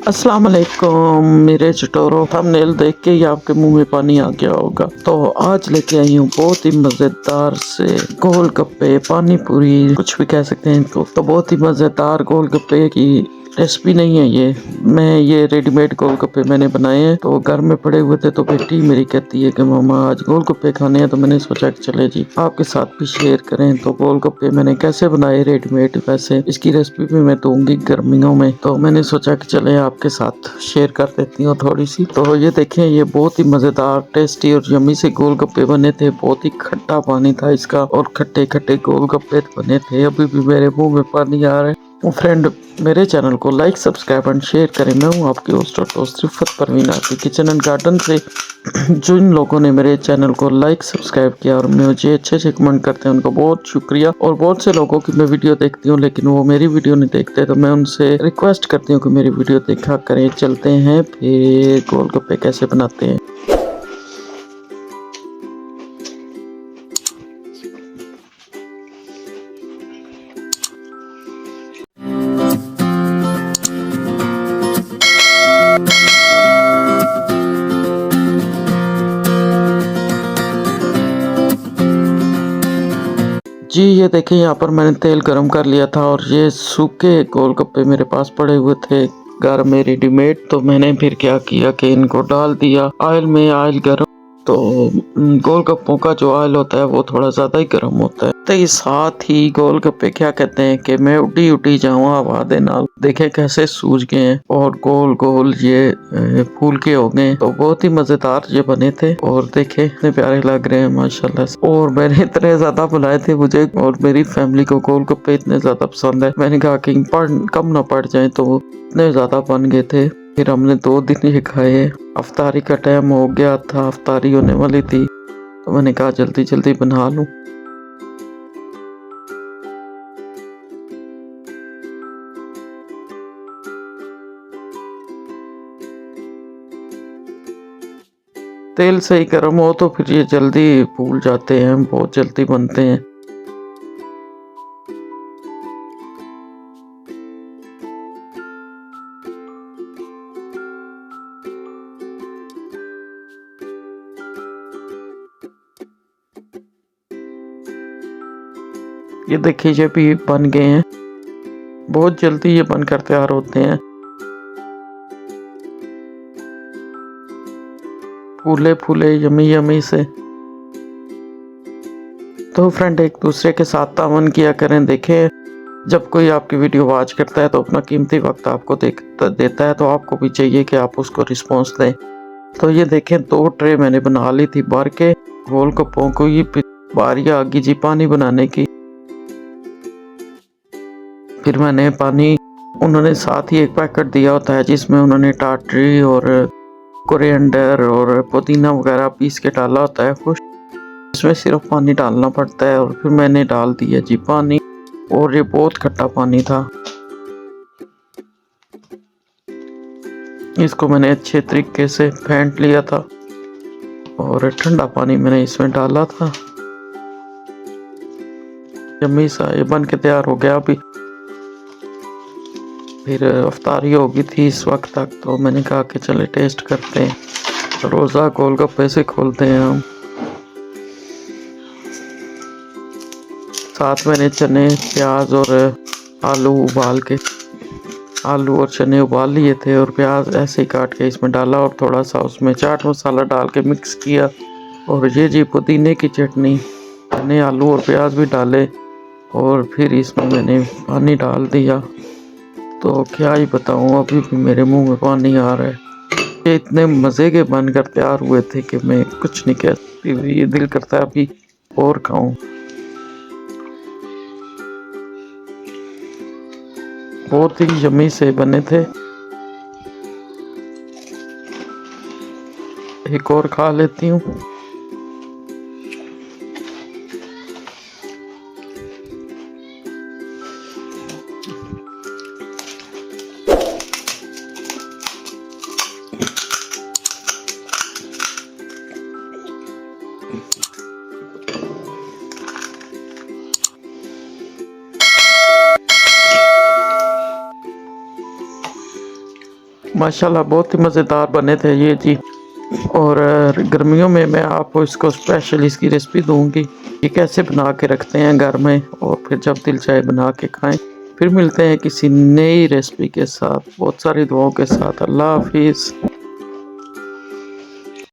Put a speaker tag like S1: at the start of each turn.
S1: अस्सलाम वालेकुम मेरे चटोरों, थंबनेल देख के ही आपके मुंह में पानी आ गया होगा। तो आज लेके आई हूँ बहुत ही मज़ेदार से गोलगप्पे, पानी पूरी, कुछ भी कह सकते हैं इनको। तो बहुत ही मज़ेदार गोलगप्पे की रेसिपी नहीं है ये रेडीमेड गोलगप्पे मैंने बनाए हैं। तो घर में पड़े हुए थे तो बेटी मेरी कहती है कि मामा आज गोलगप्पे खाने हैं, तो मैंने सोचा कि चले जी आपके साथ भी शेयर करें। तो गोलगप्पे मैंने कैसे बनाए रेडीमेड, वैसे इसकी रेसिपी भी मैं दूंगी गर्मियों में, तो मैंने सोचा कि चले आपके साथ शेयर कर देती हूँ थोड़ी सी। तो ये देखें, ये बहुत ही मज़ेदार, टेस्टी और यम्मी से गोलगप्पे बने थे। बहुत ही खट्टा पानी था इसका और खट्टे खट्टे गोलगप्पे बने थे। अभी भी मेरे मुंह में पानी आ रहा है। फ्रेंड, मेरे चैनल को लाइक, सब्सक्राइब एंड शेयर करें। मैं हूँ आपके होस्ट और दोस्त रिफत परवीन आपकी किचन एंड गार्डन से। जिन लोगों ने मेरे चैनल को लाइक, सब्सक्राइब किया और मुझे अच्छे से कमेंट करते हैं, उनको बहुत शुक्रिया। और बहुत से लोगों की मैं वीडियो देखती हूँ लेकिन वो मेरी वीडियो नहीं देखते, तो मैं उनसे रिक्वेस्ट करती हूँ कि मेरी वीडियो देखा करें। चलते हैं फिर गोलगप्पे कैसे बनाते हैं। जी ये देखिए, यहाँ पर मैंने तेल गरम कर लिया था और ये सूखे गोलगप्पे मेरे पास पड़े हुए थे घर में रेडीमेड। तो मैंने फिर क्या किया कि इनको डाल दिया ऑयल में। ऑयल गरम तो गोलगप्पों का जो ऑयल होता है वो थोड़ा ज़्यादा ही गर्म होता है। तो इस साथ ही गोलगप्पे क्या कहते हैं कि मैं उड्डी उड्डी जाऊँ हवा दे नाल। देखे कैसे सूज गए हैं और गोल गोल ये फूल के हो गए। तो बहुत ही मज़ेदार ये बने थे और देखे इतने प्यारे लग रहे हैं माशाल्लाह से। और मैंने इतने ज़्यादा बुलाए थे, मुझे और मेरी फैमिली को गोलगप्पे इतने ज़्यादा पसंद है। मैंने कहा कि कम ना पड़ जाए, तो इतने ज़्यादा बन गए थे। फिर हमने 2 दिन ये खाए। अफ्तारी का टाइम हो गया था, अफ्तारी होने वाली थी, तो मैंने कहा जल्दी जल्दी बना लूं। तेल सही गर्म हो तो फिर ये जल्दी फूल जाते हैं, बहुत जल्दी बनते हैं। ये देखिए ये भी बन गए हैं, बहुत जल्दी ये बनकर तैयार होते हैं, फूले फूले यमी यमी से। तो फ्रेंड, एक दूसरे के साथ तावन किया करें। देखें, जब कोई आपकी वीडियो वॉच करता है तो अपना कीमती वक्त आपको देता है, तो आपको भी चाहिए कि आप उसको रिस्पॉन्स दें। तो ये देखें, 2 ट्रे मैंने बना ली थी भर के गोलगप्पों को। ये बारी आ गई जी पानी बनाने की। फिर मैंने पानी, उन्होंने साथ ही एक पैकेट दिया होता है जिसमें उन्होंने टाटरी और कोरिएंडर और पुदीना वगैरह पीस के डाला होता है कुछ। इसमें सिर्फ पानी डालना पड़ता है और फिर मैंने डाल दिया जी पानी, और ये बहुत खट्टा पानी था। इसको मैंने अच्छे तरीके से फेंट लिया था और ठंडा पानी मैंने इसमें डाला था। यम्मी सा ये बन के तैयार हो गया। अभी फिर अफ्तारी हो गई थी इस वक्त तक, तो मैंने कहा कि चले टेस्ट करते हैं। रोज़ा गोलगप्पे से खोलते हैं हम। साथ मैंने चने, प्याज और आलू और चने उबाल लिए थे और प्याज ऐसे ही काट के इसमें डाला और थोड़ा सा उसमें चाट मसाला डाल के मिक्स किया। और ये जी पुदीने की चटनी, चने, आलू और प्याज भी डाले और फिर इसमें मैंने पानी डाल दिया। तो क्या ही बताऊँ, अभी भी मेरे मुंह में पानी आ रहा है। ये इतने मज़े के बनकर तैयार हुए थे कि मैं कुछ नहीं कह सकती। ये दिल करता है अभी और खाऊं। बहुत ही यम्मी से बने थे। एक और खा लेती हूँ। माशाल्लाह बहुत ही मज़ेदार बने थे ये जी। और गर्मियों में मैं आपको इसको स्पेशल इसकी रेसिपी दूंगी कि कैसे बना के रखते हैं घर में, और फिर जब दिल चाहे बना के खाएं। फिर मिलते हैं किसी नई रेसिपी के साथ, बहुत सारी दुआओं के साथ। अल्लाह हाफिज़।